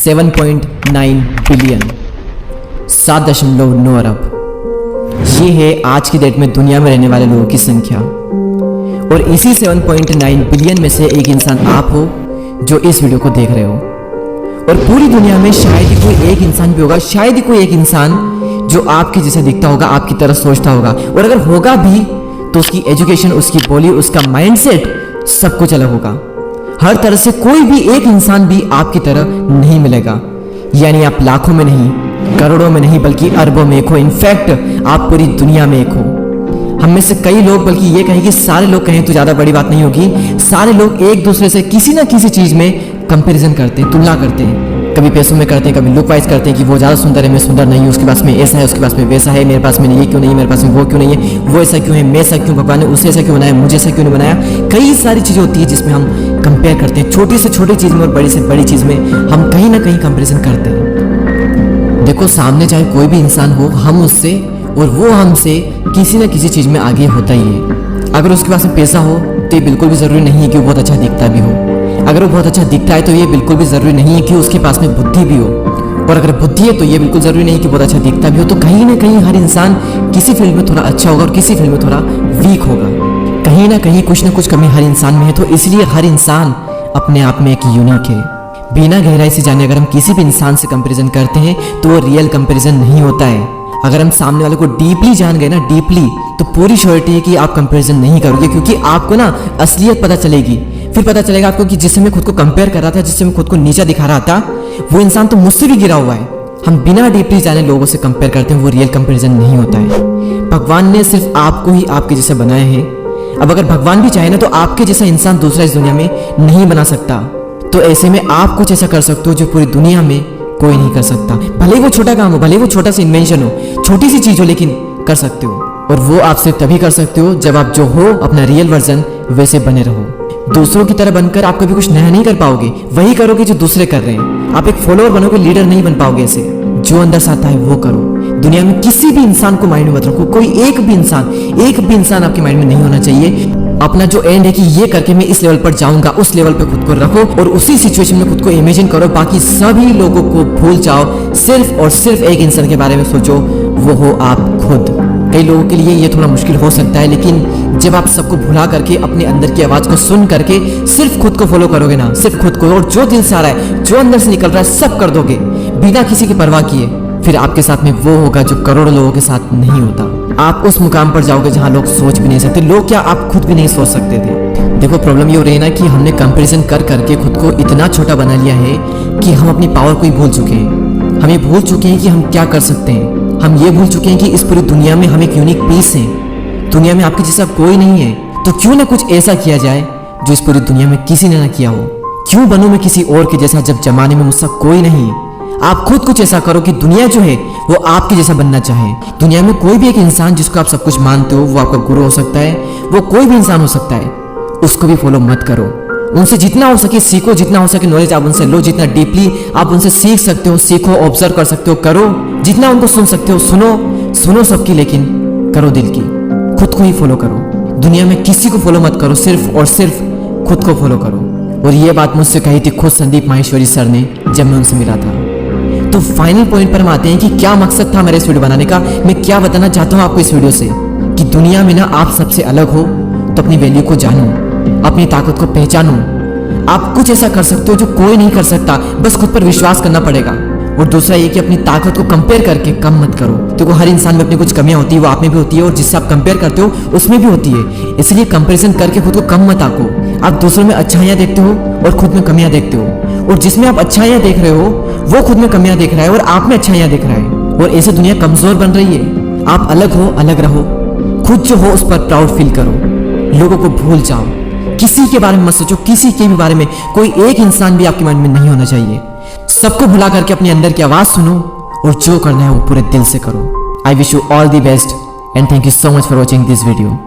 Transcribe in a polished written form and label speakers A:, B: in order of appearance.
A: 7.9 billion, 7.9 अरब। ये है आज की डेट में दुनिया में रहने वाले लोगों की संख्या। और इसी 7.9 बिलियन में से एक इंसान आप हो जो इस वीडियो को देख रहे हो। और पूरी दुनिया में शायद ही कोई एक इंसान भी होगा, शायद ही कोई एक इंसान जो आपके जैसा दिखता होगा, आपकी तरह सोचता होगा। और अगर होगा भी तो उसकी एजुकेशन, उसकी बोली, उसका माइंडसेट सब कुछ अलग होगा। हर तरह से कोई भी एक इंसान भी आपकी तरह नहीं मिलेगा। यानी आप लाखों में नहीं, करोड़ों में नहीं, बल्कि अरबों में एक हो। इनफैक्ट आप पूरी दुनिया में एक हो। हम में से कई लोग, बल्कि ये कहें कि सारे लोग कहें तो ज़्यादा बड़ी बात नहीं होगी, सारे लोग एक दूसरे से किसी ना किसी चीज़ में कंपैरिजन करते हैं, तुलना करते हैं। कभी पैसों में करते हैं, कभी लुक वाइज करते हैं कि वो ज़्यादा सुंदर है, मैं सुंदर नहीं हूँ, उसके पास में ऐसा है, उसके पास में वैसा है, मेरे पास में ये क्यों नहीं है, मेरे पास में वो क्यों नहीं है, वो ऐसा क्यों है, मैं ऐसा क्यों, भगवान ने उसे ऐसा क्यों बनाया, मुझे ऐसा क्यों नहीं बनाया। कई सारी चीज़ें होती है जिसमें हम कंपेयर करते हैं, छोटी से छोटी चीज़ में और बड़ी से बड़ी चीज़ में हम कहीं ना कहीं कंपेरिजन करते हैं। देखो, सामने चाहे कोई भी इंसान हो, हम उससे और वो हमसे किसी न किसी चीज़ में आगे होता ही है। अगर उसके पास में पैसा हो तो ये बिल्कुल भी ज़रूरी नहीं है कि वो बहुत अच्छा दिखता भी हो। अगर वो बहुत अच्छा दिखता है तो ये बिल्कुल भी ज़रूरी नहीं है कि उसके पास में बुद्धि भी हो। और अगर बुद्धि है तो ये बिल्कुल ज़रूरी नहीं कि बहुत अच्छा दिखता भी हो। तो कहीं ना कहीं हर इंसान किसी फील्ड में थोड़ा अच्छा होगा और किसी फील्ड में थोड़ा वीक होगा। कहीं ना कहीं कुछ ना कुछ कमी हर इंसान में है। तो इसलिए हर इंसान अपने आप में एक यूनिक है। बिना गहराई से जाने अगर हम किसी भी इंसान से कंपेरिजन करते हैं तो वो रियल कंपेरिजन नहीं होता है। अगर हम सामने वाले को डीपली जान गए ना, डीपली, तो पूरी श्योरिटी है कि आप कंपैरिजन नहीं करोगे, क्योंकि आपको ना असलियत पता चलेगी। फिर पता चलेगा आपको कि जिससे मैं खुद को कंपेयर कर रहा था, जिससे मैं खुद को नीचा दिखा रहा था, वो इंसान तो मुझसे भी गिरा हुआ है। हम बिना डीपली जाने लोगों से कंपेयर करते हैं, वो रियल कंपैरिजन नहीं होता है। भगवान ने सिर्फ आपको ही आपके जैसे बनाया है। अब अगर भगवान भी चाहे ना तो आपके जैसा इंसान दूसरा इस दुनिया में नहीं बना सकता। तो ऐसे में आप कुछ ऐसा कर सकते हो जो पूरी दुनिया में कोई नहीं कर सकता। भले ही वो छोटा काम हो, भले ही वो छोटा सा इन्वेंशन हो, छोटी सी चीज हो, लेकिन कर सकते हो। और वो आप सिर्फ तभी कर सकते हो जब आप जो हो अपना रियल वर्जन वैसे बने रहो। दूसरों की तरह बनकर आप कभी कुछ नया नहीं कर पाओगे। वही करोगे जो दूसरे कर रहे हैं। आप एक फॉलोअर बनोगे, लीडर नहीं बन पाओगे। ऐसे जो अंदर से आता है वो करो। दुनिया में किसी भी इंसान को माइंड में मत रखो। कोई एक भी इंसान आपके माइंड में नहीं होना चाहिए। अपना जो एंड है कि ये करके मैं इस लेवल पर जाऊंगा, उस लेवल पे खुद को रखो और उसी सिचुएशन में खुद को इमेजिन करो। बाकी सभी लोगों को भूल जाओ। सिर्फ और सिर्फ एक इंसान के बारे में सोचो, वो हो आप खुद। कई लोगों के लिए ये थोड़ा मुश्किल हो सकता है, लेकिन जब आप सबको भुला करके अपने अंदर की आवाज को सुन करके सिर्फ खुद को फॉलो करोगे ना, सिर्फ खुद को, और जो दिल से आ रहा है, जो अंदर से निकल रहा है, सब कर दोगे बिना किसी की परवाह किए, फिर आपके साथ में वो होगा जो करोड़ों लोगों के साथ नहीं होता। आप उस मुकाम पर जाओगे जहां लोग सोच भी नहीं सकते। लोग क्या, आप खुद भी नहीं सोच सकते थे। देखो, प्रॉब्लम ये हो रही है ना कि हमने कंपैरिजन कर करके खुद को इतना छोटा बना लिया है कि हम अपनी पावर को ही भूल चुके हैं। हम ये भूल चुके हैं कि हम क्या कर सकते हैं। हम ये भूल चुके हैं कि इस पूरी दुनिया में हम एक यूनिक पीस हैं। दुनिया में आपके जैसा कोई नहीं है। तो क्यों ना कुछ ऐसा किया जाए जो इस पूरी दुनिया में किसी ने ना किया हो। क्यों बनूं मैं किसी और के जैसा जब जमाने में मुझसे कोई नहीं। आप खुद कुछ ऐसा करो कि दुनिया जो है वो आपके जैसा बनना चाहे। दुनिया में कोई भी एक इंसान जिसको आप सब कुछ मानते हो, वो आपका गुरु हो सकता है, वो कोई भी इंसान हो सकता है। उसको भी फॉलो मत करो। उनसे जितना हो सके सीखो, जितना हो सके नॉलेज आप उनसे लो, जितना डीपली आप उनसे सीख सकते हो सीखो, ऑब्जर्व कर सकते हो करो, जितना उनको सुन सकते हो सुनो सबकी, लेकिन करो दिल की। खुद को ही फॉलो करो। दुनिया में किसी को फॉलो मत करो, सिर्फ और सिर्फ खुद को फॉलो करो। और ये बात मुझसे कही थी खुद संदीप माहेश्वरी सर ने जब मैं उनसे मिला था। तो फाइनल पॉइंट पर हम आते हैं कि क्या मकसद था मेरे इस वीडियो बनाने का। मैं क्या बताना चाहता हूँ आपको इस वीडियो से कि दुनिया में ना आप सबसे अलग हो तो अपनी वैल्यू को जानो, अपनी ताकत को पहचानो। आप कुछ ऐसा कर सकते हो जो कोई नहीं कर सकता, बस खुद पर विश्वास करना पड़ेगा। और दूसरा ये कि अपनी ताकत को कंपेयर करके कम मत करो। देखो, हर इंसान में अपनी कुछ कमियां होती है, वो आप में भी होती है, और जिससे आप कंपेयर करते हो उसमें भी होती है। इसलिए कंपैरिजन करके खुद को कम मत आको। आप दूसरों में अच्छाइयां देखते हो और खुद में कमियां देखते हो, और जिसमें आप अच्छाइयां देख रहे हो वो खुद में कमियां देख रहा है और आप में अच्छाइयां देख रहा है, और ऐसे दुनिया कमजोर बन रही है। आप अलग हो, अलग रहो। खुद जो हो उस पर प्राउड फील करो। लोगों को भूल जाओ। किसी के बारे में मत सोचो। किसी के भी बारे में कोई एक इंसान भी आपके माइंड में नहीं होना चाहिए। सबको भुला करके अपने अंदर की आवाज सुनो और जो करना है वो पूरे दिल से करो। I wish you all the best and thank you so much for watching this video.